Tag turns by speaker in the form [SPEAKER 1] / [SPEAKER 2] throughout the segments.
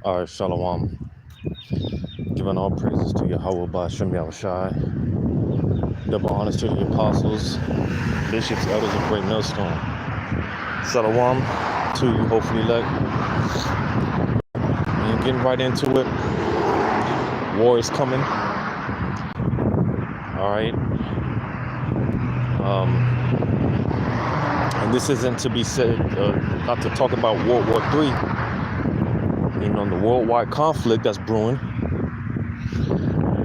[SPEAKER 1] All right, Shalom. Giving all praises to Yahweh Ba'Shem Yahushai. Double honors to the apostles, bishops, elders of Great Millstone. Shalom to you, hopefully elect. And getting right into it. War is coming. All right. And this isn't to be said, not to talk about World War III. You know, the worldwide conflict that's brewing.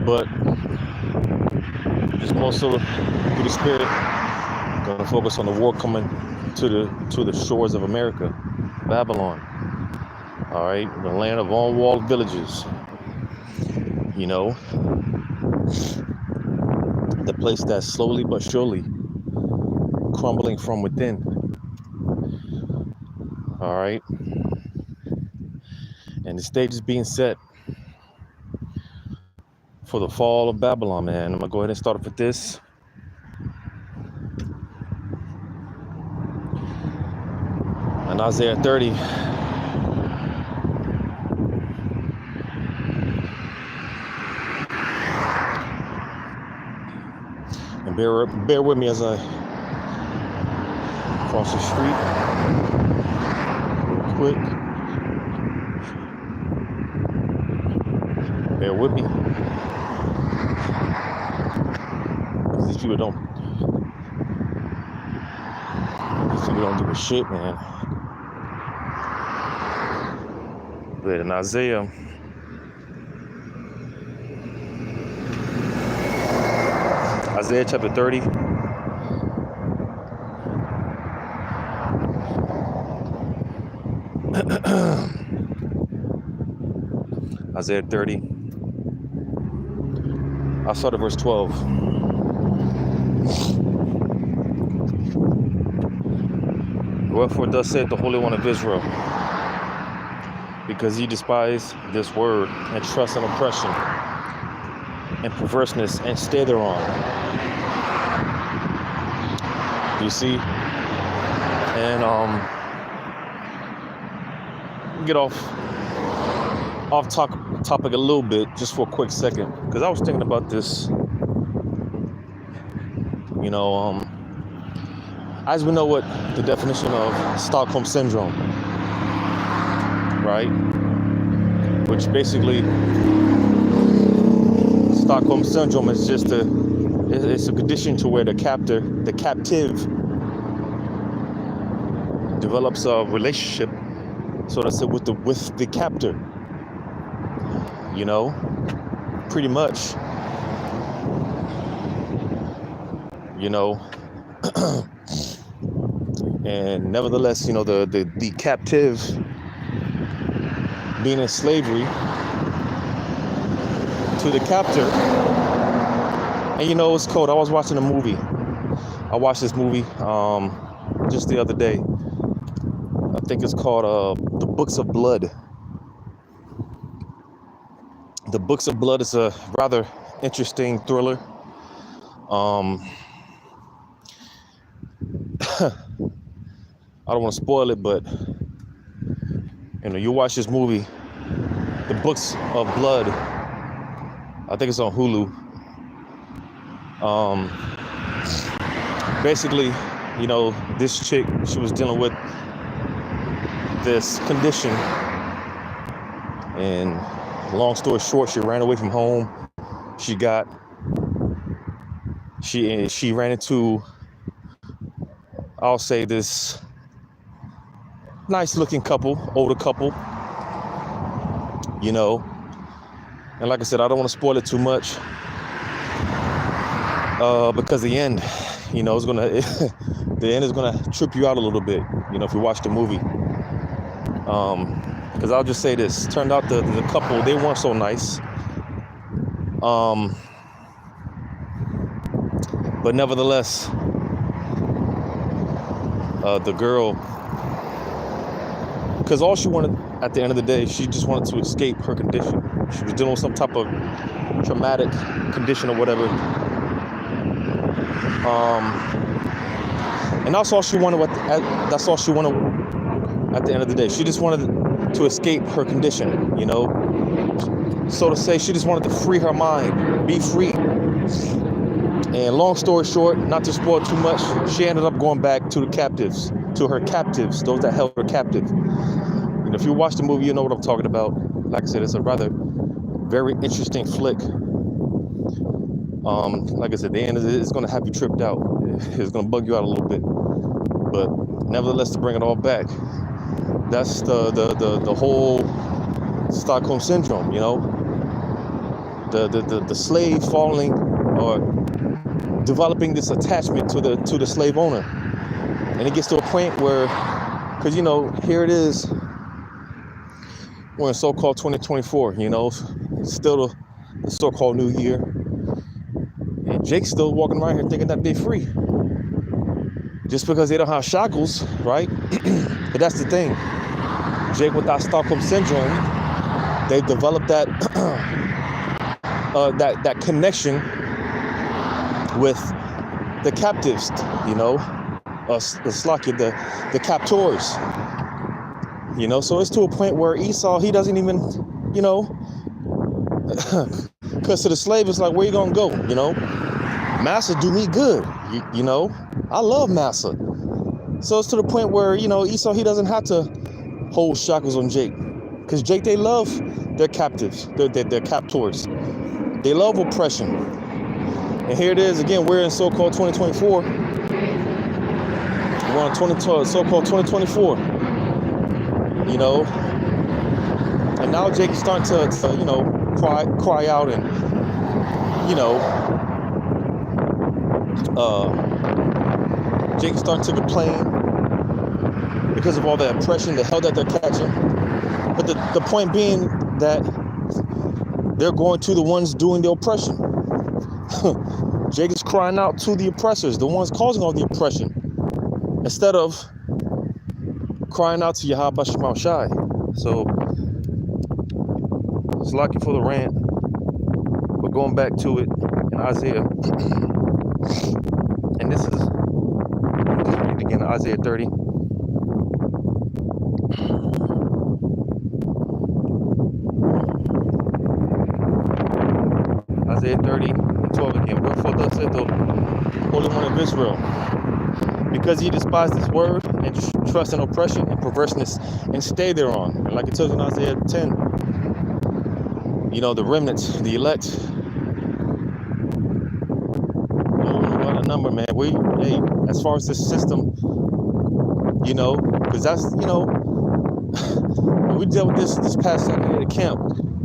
[SPEAKER 1] But just more so through the spirit, going to focus on the war coming to the shores of America, Babylon. All right, the land of unwalled villages. You know, the place that's slowly but surely crumbling from within. All right, and the stage is being set for the fall of Babylon, man. I'm gonna go ahead and start off with this. In Isaiah 30, and bear with me as I cross the street real quick. Bear with me. These people don't do a shit, man. But in Isaiah chapter 30, Isaiah 30, I'll start at verse 12. Wherefore thus saith the Holy One of Israel, because ye despise this word, and trust in oppression, and perverseness, and stay thereon. You see? And get off topic a little bit, just for a quick second, because I was thinking about this. You know, as we know what the definition of Stockholm Syndrome, right? Which basically, Stockholm Syndrome is just it's a condition to where the captive develops a relationship, so to say, with the captor. You know, pretty much. You know, and nevertheless, you know, the captive being in slavery to the captor. And you know, it's cold. I was watching a movie. I watched this movie just the other day. I think it's called The Books of Blood. The Books of Blood is a rather interesting thriller. I don't want to spoil it, but you know, you watch this movie, The Books of Blood. I think it's on Hulu. Basically, you know, this chick, she was dealing with this condition, and long story short, she ran away from home. She ran into, I'll say, this nice looking couple, older couple, you know. And like I said, I don't want to spoil it too much, because the end, you know, the end is gonna trip you out a little bit, you know, if you watch the movie. Because I'll just say this, turned out the couple, they weren't so nice. But nevertheless, the girl, because all she wanted at the end of the day, she just wanted to escape her condition. She was dealing with some type of traumatic condition or whatever. And that's all she wanted. That's all she wanted at the end of the day. She just wanted to escape her condition, you know. So to say, she just wanted to free her mind, be free. And long story short, not to spoil too much, she ended up going back to the captives, to her captives, those that held her captive. And if you watch the movie, you know what I'm talking about. Like I said, it's a rather very interesting flick. Like I said, the end of it is going to have you tripped out. It's going to bug you out a little bit. But nevertheless, to bring it all back, that's the whole Stockholm syndrome, you know. The slave falling or developing this attachment to the slave owner. And it gets to a point where, because, you know, here it is, we're in so-called 2024, you know, it's still the so-called new year. And Jake's still walking around here thinking that they're free. Just because they don't have shackles, right? But that's the thing. Jake without Stockholm syndrome, they developed that that connection with the captives, you know, the captors, you know. So it's to a point where Esau, he doesn't even, you know, because to the slave, it's like, where you gonna go, you know? Massa do me good, you know. I love Massa. So it's to the point where, you know, Esau, he doesn't have to hold shackles on Jake, because Jake, they love their captives, their captors. They love oppression. And here it is again, we're in so-called 2024. We're on so-called 2024. You know, and now Jake is starting to you know, cry out, and you know, Jake is starting to complain because of all the oppression, the hell that they're catching. But the point being that they're going to the ones doing the oppression. Jake is crying out to the oppressors, the ones causing all the oppression, instead of crying out to Yahweh Shema Shai. So it's lucky for the rant, but going back to it in Isaiah, and this is, just read it again, Isaiah 30. Isaiah 30 and 12 again. Wherefore thus said the Holy One of Israel, because ye despise this word and trust in oppression and perverseness and stay thereon. And like it tells in Isaiah 10, you know, the remnants, the elect, what a number, man. Hey, as far as this system, you know, because that's, you know, we dealt with this past Saturday at the camp.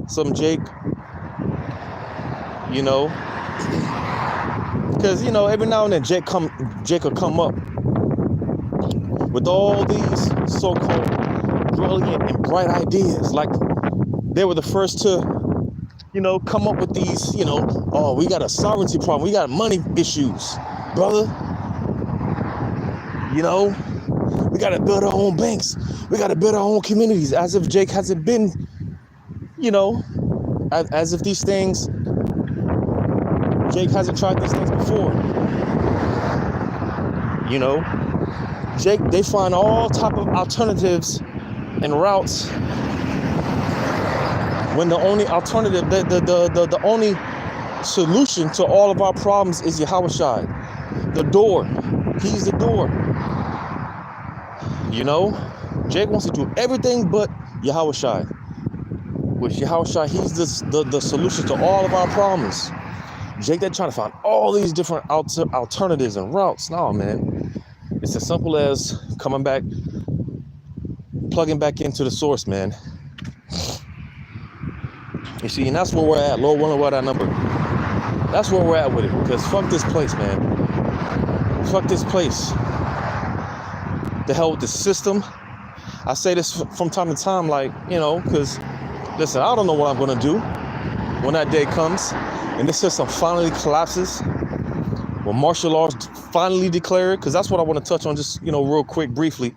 [SPEAKER 1] Some Jake, you know, because, you know, every now and then Jake will come up with all these so-called brilliant and bright ideas. Like, they were the first to, you know, come up with these, you know, oh, we got a sovereignty problem, we got money issues, brother. You know, we got to build our own banks, we got to build our own communities, as if Jake hasn't been, you know, as if these things, Jake hasn't tried these things before. You know, Jake, they find all type of alternatives and routes when the only alternative, the only solution to all of our problems is Yahweh Shai, the door. He's the door. You know, Jake wants to do everything but Yahweh Shai. With Yahweh Shai, he's the solution to all of our problems. Jake, they're trying to find all these different alternatives and routes. No, man. It's as simple as coming back, plugging back into the source, man. You see, and that's where we're at. Lord willing, what our number. That's where we're at with it. Because fuck this place, man. Fuck this place. The hell with the system. I say this from time to time, like, you know, because, listen, I don't know what I'm going to do when that day comes and this system finally collapses, when martial law is finally declared, because that's what I want to touch on just, you know, real quick, briefly,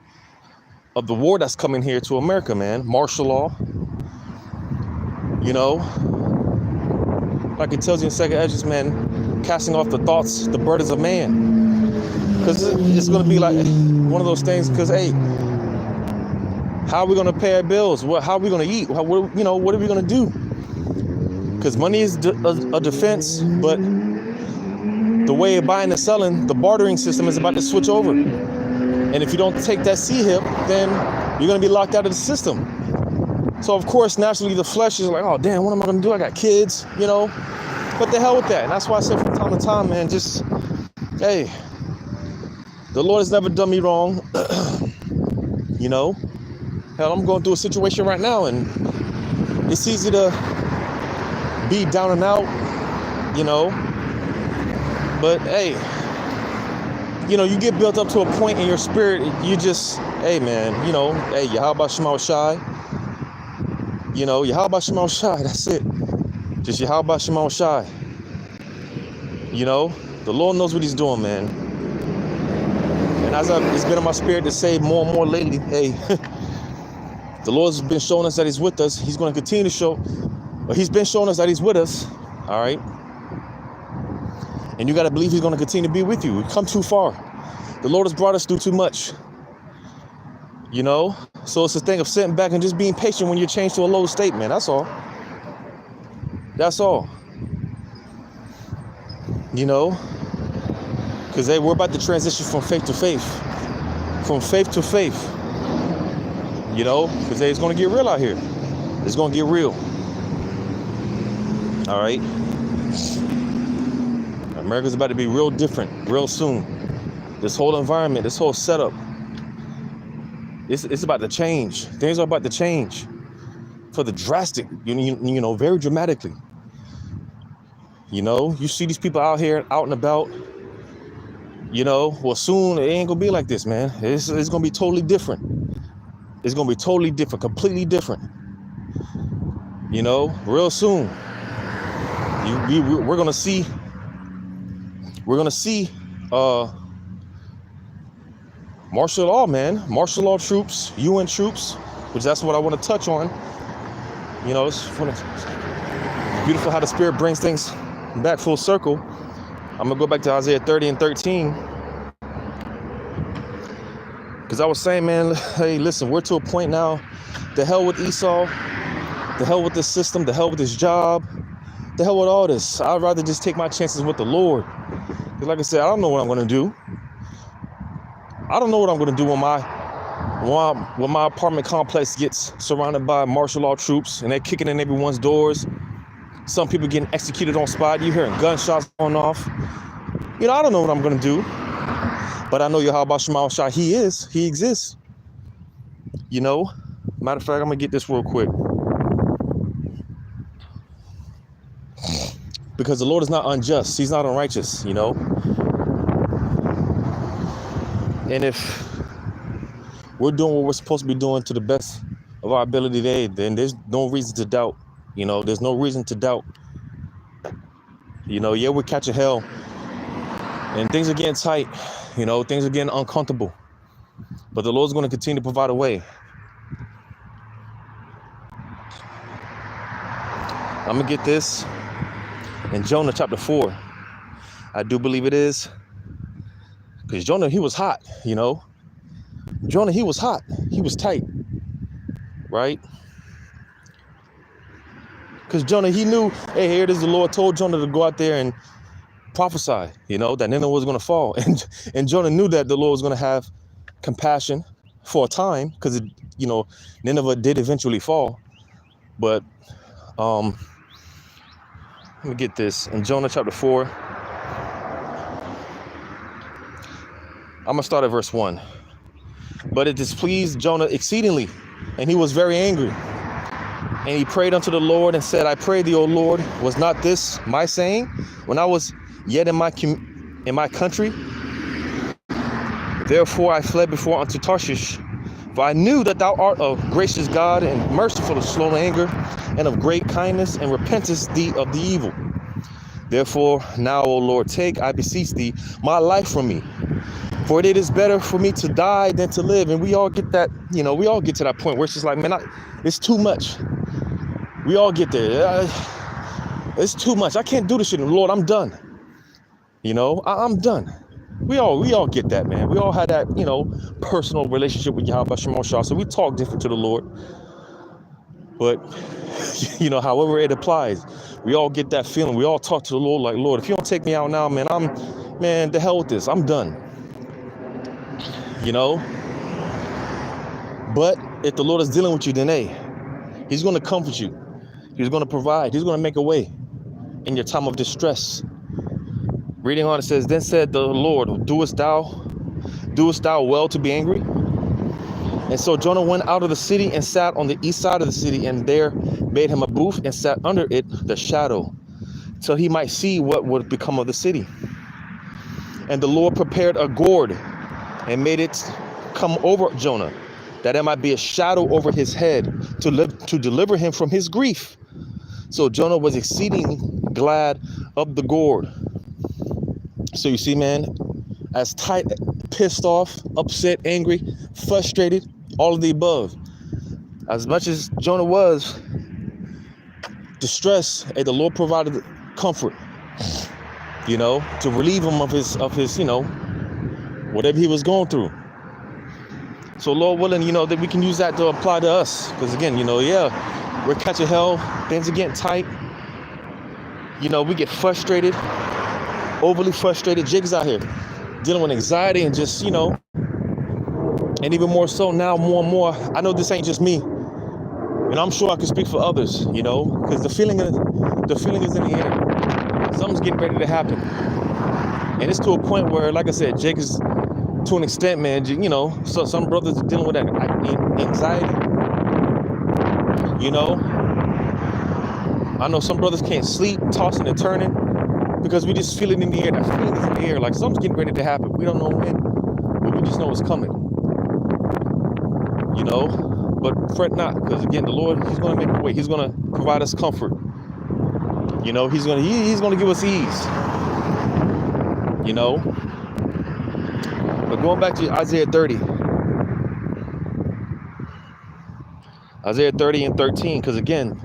[SPEAKER 1] of the war that's coming here to America, man. Martial law, you know, like it tells you in Second Edges, man, casting off the thoughts, the burdens of man. Because it's going to be like one of those things, because, hey, How are we going to pay our bills? How are we going to eat? What are we going to do? Because money is a defense, but the way of buying and selling, the bartering system is about to switch over. And if you don't take that C-hip, then you're going to be locked out of the system. So, of course, naturally, the flesh is like, oh, damn, what am I going to do? I got kids, But the hell with that. And that's why I say from time to time, man, just, hey, the Lord has never done me wrong. Hell, I'm going through a situation right now, and it's easy to be down and out, But, hey, you get built up to a point in your spirit, you just, hey, man, hey, Yahweh Shema Shai. Yahweh Shema Shai, that's it. Just Yahweh Shema Shai. The Lord knows what he's doing, man. And as it's been in my spirit to say more and more lately, hey, the Lord's been showing us that he's with us. He's going to continue to show, but he's been showing us that he's with us, all right? And you got to believe he's going to continue to be with you. We've come too far. The Lord has brought us through too much, So it's a thing of sitting back and just being patient when you're changed to a low state, man. That's all. That's all. Because, hey, we're about to transition from faith to faith. From faith to faith. Because, hey, it's going to get real out here. It's going to get real. All right? America's about to be real different real soon. This whole environment, this whole setup, it's about to change. Things are about to change for the drastic, very dramatically. You see these people out here, out and about, well, soon it ain't gonna be like this, man. It's gonna be totally different. It's gonna be totally different, completely different. Real soon. We're gonna see martial law, man. Martial law troops, UN troops, which that's what I want to touch on. It's beautiful how the Spirit brings things back full circle. I'm gonna go back to Isaiah 30 and 13. Because I was saying, man, hey, listen, we're to a point now. The hell with Esau, the hell with this system, the hell with this job, the hell with all this. I'd rather just take my chances with the Lord. Because like I said, I don't know what I'm gonna do. I don't know what I'm gonna do when my apartment complex gets surrounded by martial law troops and they're kicking in everyone's doors. Some people getting executed on spot. You hearing gunshots going off. I don't know what I'm gonna do, but I know Yahweh Shema Shai. He exists. Matter of fact, I'm gonna get this real quick because the Lord is not unjust. He's not unrighteous. And if we're doing what we're supposed to be doing to the best of our ability today, then there's no reason to doubt. There's no reason to doubt. Yeah, we're catching hell. And things are getting tight. Things are getting uncomfortable. But the Lord's going to continue to provide a way. I'm going to get this in Jonah chapter 4. I do believe it is. Because Jonah, he was hot, Jonah, he was hot. He was tight. Right? Because Jonah, he knew, hey, here it is. The Lord told Jonah to go out there and prophesy, that Nineveh was going to fall. And Jonah knew that the Lord was going to have compassion for a time because, Nineveh did eventually fall. But let me get this. In Jonah chapter 4, I'm going to start at verse 1. But it displeased Jonah exceedingly, and he was very angry. And he prayed unto the Lord and said, I pray thee, O Lord, was not this my saying when I was yet in my country? Therefore I fled before unto Tarshish, for I knew that thou art a gracious God and merciful, of slow to anger, and of great kindness, and repentest thee of the evil. Therefore now, O Lord, take, I beseech thee, my life from me. For it is better for me to die than to live. And we all get that, we all get to that point where it's just like, man, it's too much. We all get there. It's too much. I can't do this shit. Lord, I'm done. I'm done. We all get that, man. We all had that, personal relationship with Yahweh Shemon Shah. So we talk different to the Lord. But, however it applies, we all get that feeling. We all talk to the Lord like, Lord, if you don't take me out now, man, the hell with this. I'm done. But if the Lord is dealing with you, then hey, he's going to comfort you. He's going to provide. He's going to make a way in your time of distress. Reading on, it says, then said the Lord, doest thou well to be angry? And so Jonah went out of the city and sat on the east side of the city, and there made him a booth and sat under it, the shadow, till he might see what would become of the city. And the Lord prepared a gourd and made it come over Jonah, that it might be a shadow over his head, to deliver him from his grief. So Jonah was exceeding glad of the gourd. So you see, man, as tight, pissed off, upset, angry, frustrated, all of the above. As much as Jonah was distressed, the Lord provided comfort, to relieve him of his, whatever he was going through. So Lord willing, that we can use that to apply to us. Because again, we're catching hell, things are getting tight. We get frustrated, overly frustrated. Jake's out here dealing with anxiety and just, and even more so now, more and more. I know this ain't just me, and I'm sure I can speak for others, because the feeling is in the air. Something's getting ready to happen, and it's to a point where, like I said, Jake is, to an extent, man. So some brothers are dealing with that anxiety. I know some brothers can't sleep, tossing and turning, because we just feel it in the air. That feeling is in the air, like something's getting ready to happen. We don't know when, but we just know it's coming. But fret not, because again, the Lord, he's going to make a way. He's going to provide us comfort. He's going to give us ease. But going back to Isaiah 30. Isaiah 30 and 13, because again,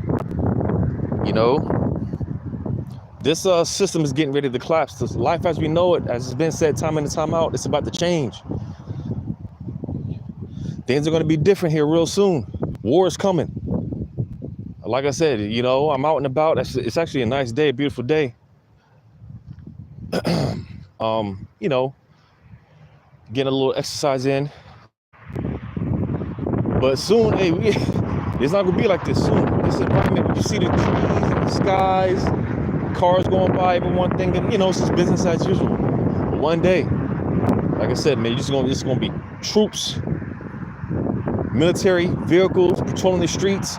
[SPEAKER 1] this system is getting ready to collapse. This life as we know it, as it's been said time in and time out, it's about to change. Things are going to be different here real soon. War is coming. Like I said, I'm out and about. It's actually a nice day, a beautiful day. Getting a little exercise in. But soon, hey, it's not going to be like this soon. This environment, you see the trees and the skies, cars going by, everyone thinking, it's just business as usual. But one day, like I said, man, it's going to be troops, military vehicles patrolling the streets.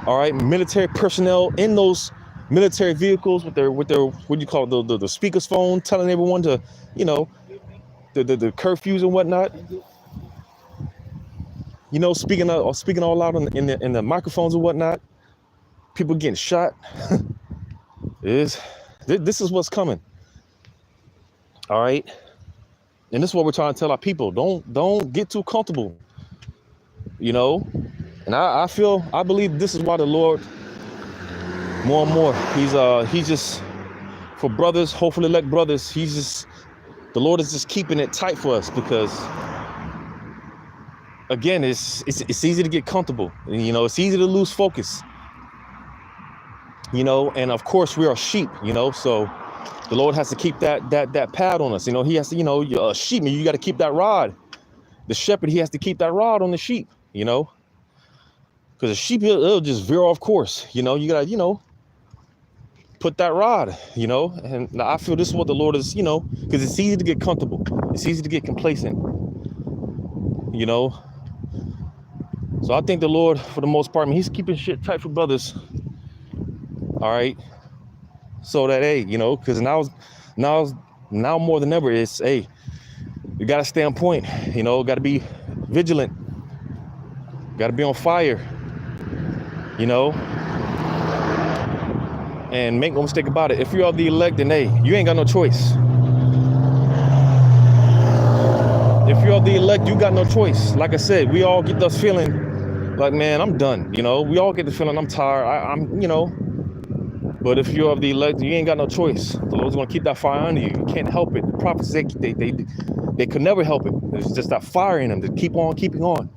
[SPEAKER 1] All right, military personnel in those military vehicles with their what do you call it, the speaker's phone, telling everyone to, the curfews and whatnot. Speaking all loud in the microphones and whatnot. People getting shot. This is what's coming. All right. And this is what we're trying to tell our people. Don't get too comfortable. And I believe this is why the Lord, more and more, he's just, for brothers, hopefully elect brothers, the Lord is just keeping it tight for us, because again, it's easy to get comfortable. It's easy to lose focus. And of course we are sheep, so the Lord has to keep that pad on us. He has to, you're a sheep, you got to keep that rod. The shepherd, he has to keep that rod on the sheep, because the sheep, it'll just veer off course. You got to, put that rod, and I feel this is what the Lord is, because it's easy to get comfortable. It's easy to get complacent, So I think the Lord, for the most part, he's keeping shit tight for brothers. All right. So that, hey, because now more than ever, it's, hey, you got to stay on point, got to be vigilant, got to be on fire, and make no mistake about it. If you're of the elect, then hey, you ain't got no choice. If you're of the elect, you got no choice. Like I said, we all get this feeling like, man, I'm done. We all get the feeling I'm tired. I'm But if you're of the elect, you ain't got no choice. The Lord's gonna keep that fire under you. You can't help it. The prophets, they could never help it. There's just that fire in them to keep on keeping on.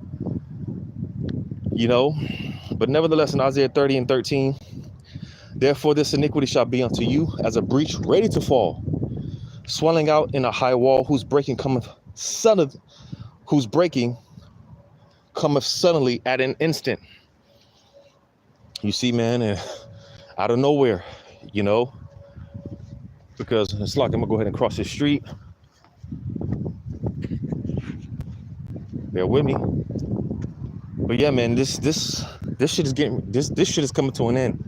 [SPEAKER 1] You know. But nevertheless, in Isaiah 30:13, therefore this iniquity shall be unto you as a breach ready to fall, swelling out in a high wall, whose breaking cometh suddenly at an instant. You see, man, and out of nowhere, you know, because it's like I'm gonna go ahead and cross the street. Bear with me. But yeah, man, this shit is this shit is coming to an end.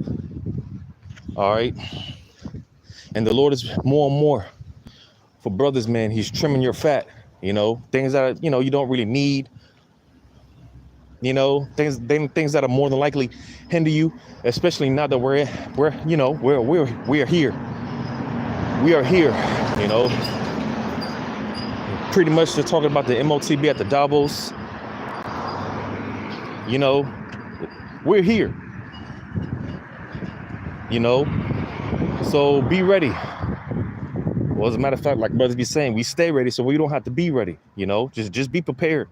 [SPEAKER 1] All right. And the Lord is more and more for brothers, man. He's trimming your fat, you know, things that, you know, you don't really need, you know, things that are more than likely hinder you, especially now that we're here. We are here, you know. Pretty much they're talking about the MOTB at the Davos. You know, we're here. You know, so be ready. Well, as a matter of fact, like brothers be saying, we stay ready so we don't have to be ready. You know, just be prepared.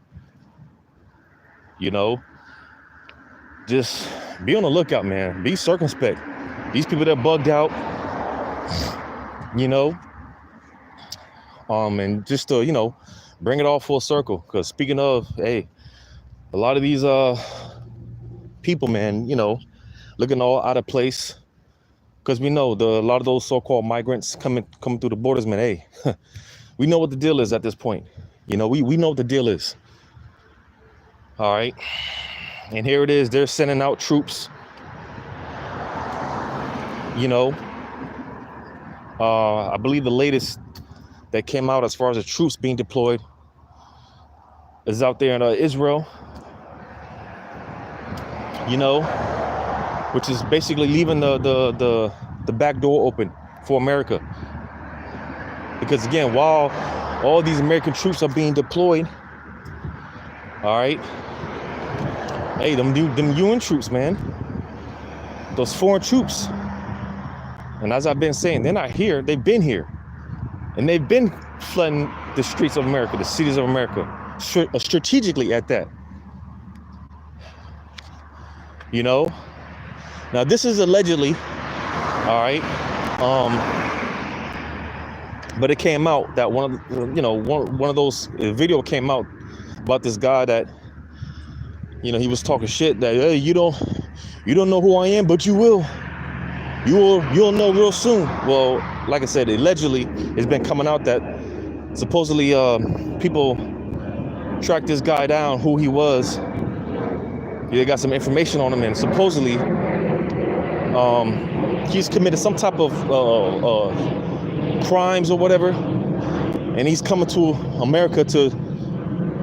[SPEAKER 1] You know, just be on the lookout, man. Be circumspect. These people that bugged out, you know, and just to, you know, bring it all full circle. Because speaking of, hey, a lot of these people, man, you know, looking all out of place. Because we know a lot of those so-called migrants coming through the borders, man, hey, we know what the deal is at this point. You know, we know what the deal is. All right. And here it is. They're sending out troops. You know, I believe the latest that came out as far as the troops being deployed is out there in Israel. You know, which is basically leaving the back door open for America. Because again, while all these American troops are being deployed, all right, hey, them UN troops, man, those foreign troops, and as I've been saying, they're not here, they've been here, and they've been flooding the streets of America, the cities of America, strategically at that. You know, now this is allegedly, all right, but it came out that one of those video came out about this guy that, you know, he was talking shit that, hey, you don't know who I am, but you'll know real soon. Well, like I said, allegedly it's been coming out that supposedly people tracked this guy down, who he was. They got some information on him, and supposedly he's committed some type of crimes or whatever, and he's coming to America to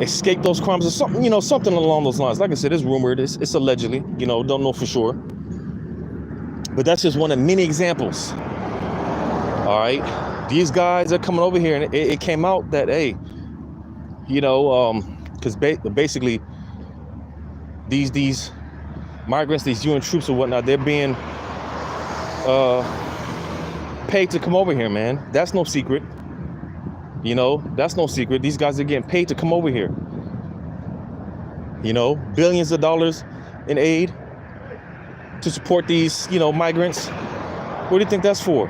[SPEAKER 1] escape those crimes or something, you know, something along those lines. Like I said, it's rumored, it's allegedly, you know, don't know for sure, but that's just one of many examples. All right, these guys are coming over here, and it came out that, hey, you know, because basically these migrants, these UN troops or whatnot, they're being paid to come over here, man. That's no secret. You know, that's no secret. These guys are getting paid to come over here. You know, billions of dollars in aid to support these, you know, migrants. What do you think that's for?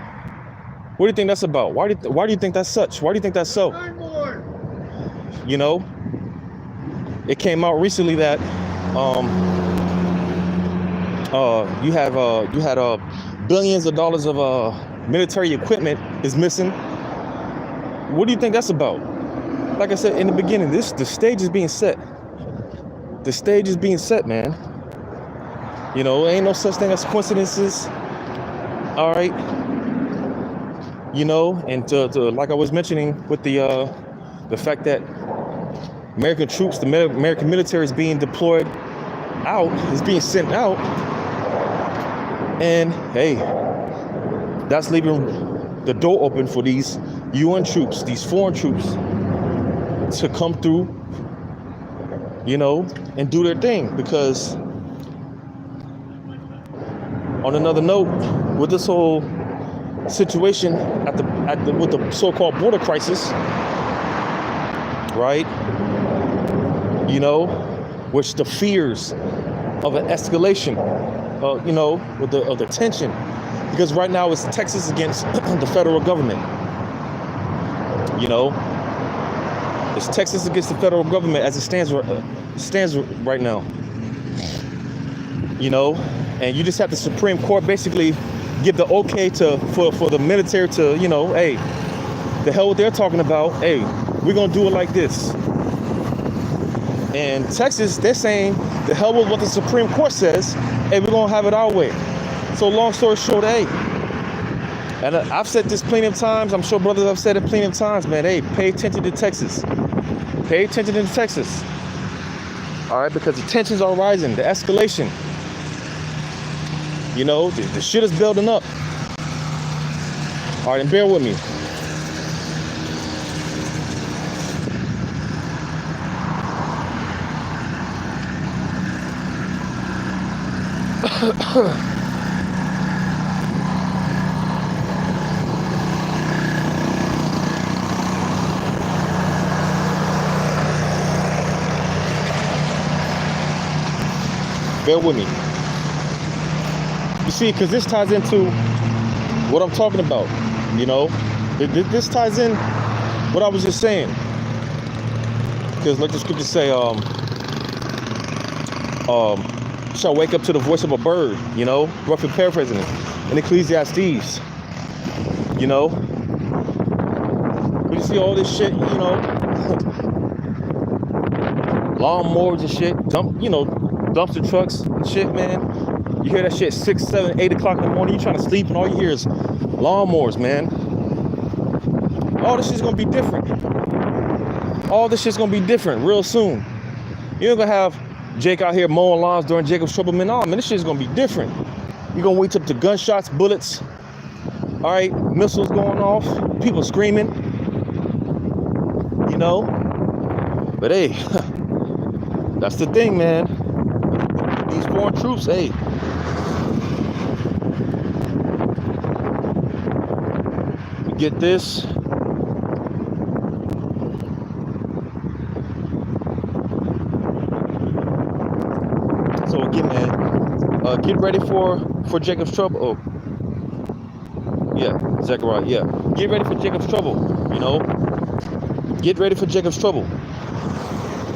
[SPEAKER 1] What do you think that's about? Why do you think that's such? Why do you think that's so? You know, it came out recently that you had billions of dollars of military equipment is missing. What do you think that's about? Like I said in the beginning, the stage is being set. The stage is being set, man. You know, ain't no such thing as coincidences. All right. You know, and to like I was mentioning with the fact that American troops, the American military is being deployed out, is being sent out, and hey, that's leaving the door open for these UN troops, these foreign troops, to come through, you know, and do their thing. Because on another note, with this whole situation with the so-called border crisis, right? You know, which the fears of an escalation, you know, of the tension, because right now it's Texas against the federal government. You know, it's Texas against the federal government as it stands right now. You know, and you just have the Supreme Court basically give the okay for the military to, you know, hey, the hell what they're talking about. Hey, we're gonna do it like this. And Texas, they're saying the hell with what the Supreme Court says. Hey, we're gonna have it our way. So long story short, hey, and I've said this plenty of times. I'm sure brothers have said it plenty of times, man. Hey, pay attention to Texas. Pay attention to Texas. All right, because the tensions are rising, the escalation. You know, the shit is building up. All right, and bear with me. Bear with me. You see, because this ties into what I'm talking about, you know? This ties in what I was just saying. Because like the scripture say, shall wake up to the voice of a bird, you know? Roughly paraphrasing it. In Ecclesiastes, you know? But you see all this shit, you know? Lawnmowers and shit, dumpster trucks and shit, man. You hear that shit 6, 7, 8 o'clock in the morning. You trying to sleep and all you hear is lawnmowers, man. All this shit's gonna be different. All this shit's gonna be different real soon. You ain't gonna have Jake out here mowing lawns during Jacob's trouble, man. No, man, this shit's gonna be different. You're gonna wait up to gunshots, bullets, all right, missiles going off, people screaming, you know. But hey, that's the thing, man. These foreign troops, hey. You get this. So again, man, get ready for Jacob's trouble. Oh, yeah, Zechariah, yeah. Get ready for Jacob's trouble, you know. Get ready for Jacob's trouble.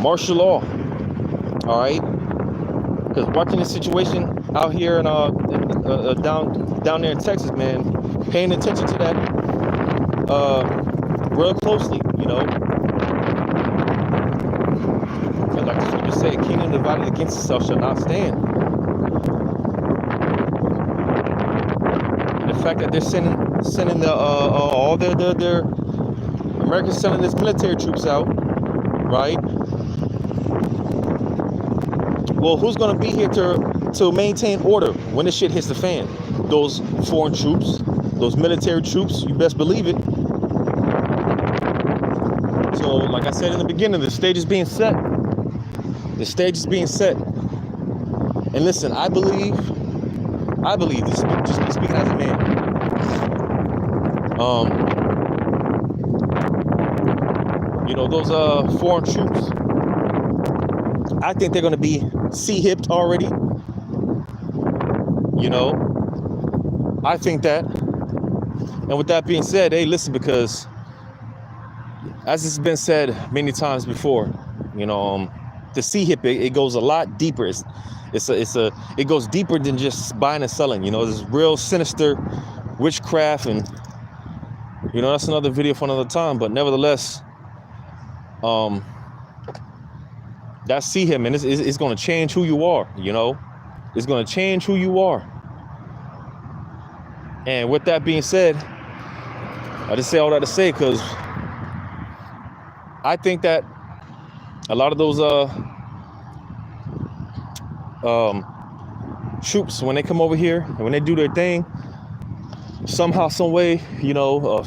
[SPEAKER 1] Martial law, all right? Because watching this situation out here and down there in Texas, man, paying attention to that real closely, you know. Because like the scripture say, a kingdom divided against itself shall not stand. And the fact that they're sending the all their Americans sending this military troops out, right? Well, who's going to be here to maintain order when this shit hits the fan? Those foreign troops, those military troops, you best believe it. So, like I said in the beginning, the stage is being set. The stage is being set. And listen, I believe this, just speaking as a man. You know, those foreign troops, I think they're going to be sea-hipped already. You know, I think that. And with that being said, hey, listen, because as it's been said many times before, you know, the sea-hip, it goes a lot deeper. It goes deeper than just buying and selling. You know, there's real sinister witchcraft, and you know, that's another video for another time. But nevertheless, that see him, and it's going to change who you are, you know. It's going to change who you are. And with that being said, I just say all that to say, because I think that a lot of those troops, when they come over here and when they do their thing, somehow, some way, you know,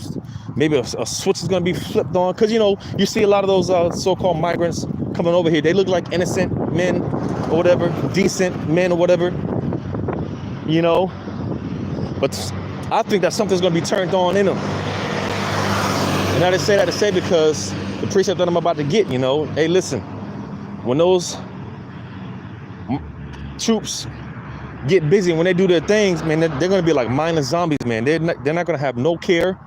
[SPEAKER 1] maybe a switch is going to be flipped on. Because, you know, you see a lot of those so-called migrants coming over here. They look like innocent men or whatever, decent men or whatever, you know. But I think that something's going to be turned on in them. And I just say that to say because the precept that I'm about to get, hey, listen, when those troops get busy, when they do their things, man, they're going to be like mindless zombies, man. They're not going to have no care.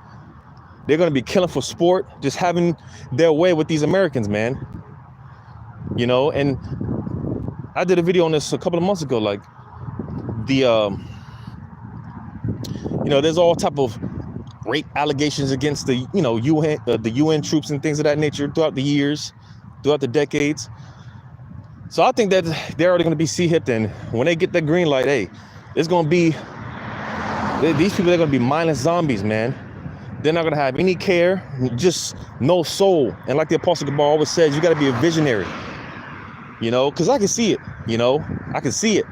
[SPEAKER 1] They're going to be killing for sport, just having their way with these Americans, man. And I did a video on this a couple of months ago, like there's all type of rape allegations against the UN troops and things of that nature throughout the years, throughout the decades. So I think that they're already going to be C-hipped, and when they get that green light, hey, it's going to be, these people are going to be mindless zombies, man. They're not going to have any care, just no soul. And like the Apostle Gabar always says, you got to be a visionary, because I can see it, I can see it.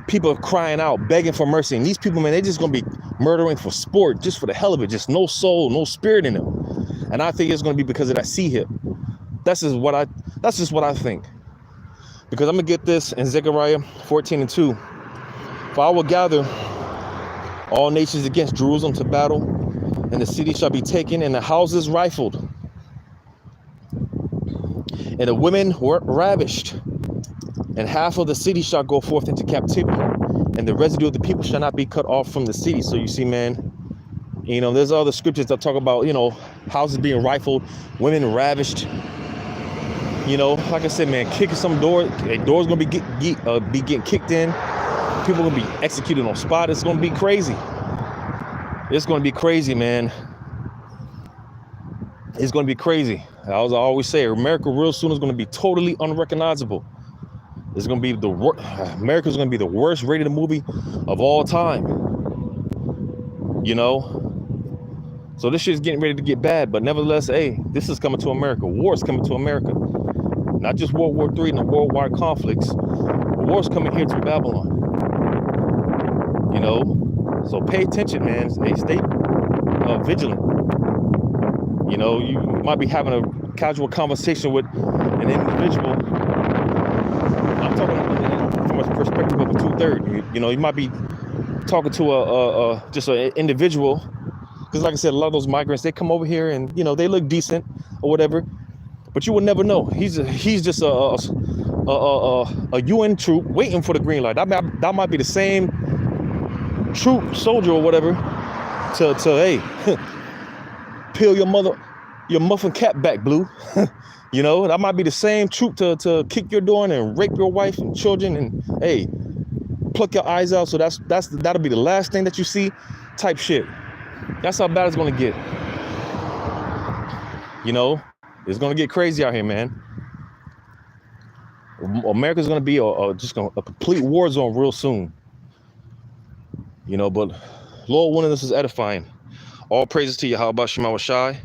[SPEAKER 1] People are crying out, begging for mercy. And these people, man, they're just going to be murdering for sport, just for the hell of it, just no soul, no spirit in them. And I think it's going to be because of that C-hip. That's just what I think. Because I'm going to get this in Zechariah 14:2. For I will gather all nations against Jerusalem to battle, and the city shall be taken, and the houses rifled, and the women were ravished, and half of the city shall go forth into captivity, and the residue of the people shall not be cut off from the city. So you see, man, there's other scriptures that talk about, houses being rifled, women ravished. Like I said, man, kicking some doors gonna be getting kicked in. People gonna be executed on spot. It's gonna be crazy. It's gonna be crazy, man. It's gonna be crazy. As I always say, America real soon is gonna be totally unrecognizable. It's gonna be America's gonna be the worst rated movie of all time. So this shit's getting ready to get bad, but nevertheless, hey, this is coming to America. War is coming to America. Not just World War III and the worldwide conflicts. War's coming here to Babylon. So pay attention, man. Hey, stay vigilant. You might be having a casual conversation with an individual. I'm talking from a perspective of a 2/3. You might be talking to just an individual. Because like I said, a lot of those migrants, they come over here and, they look decent or whatever. But you would never know. He's just a UN troop waiting for the green light. That might be the same troop, soldier or whatever, to hey, peel your muffin cap back, Blue. That might be the same troop to kick your door in and rape your wife and children and hey, pluck your eyes out. So that'll be the last thing that you see, type shit. That's how bad it's gonna get. It's gonna get crazy out here, man. America's gonna be a complete war zone real soon. But Lord willing, this is edifying. All praises to Yahweh Shema Shai.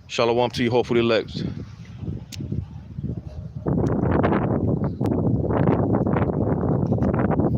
[SPEAKER 1] Shalom to you, hopefully elect.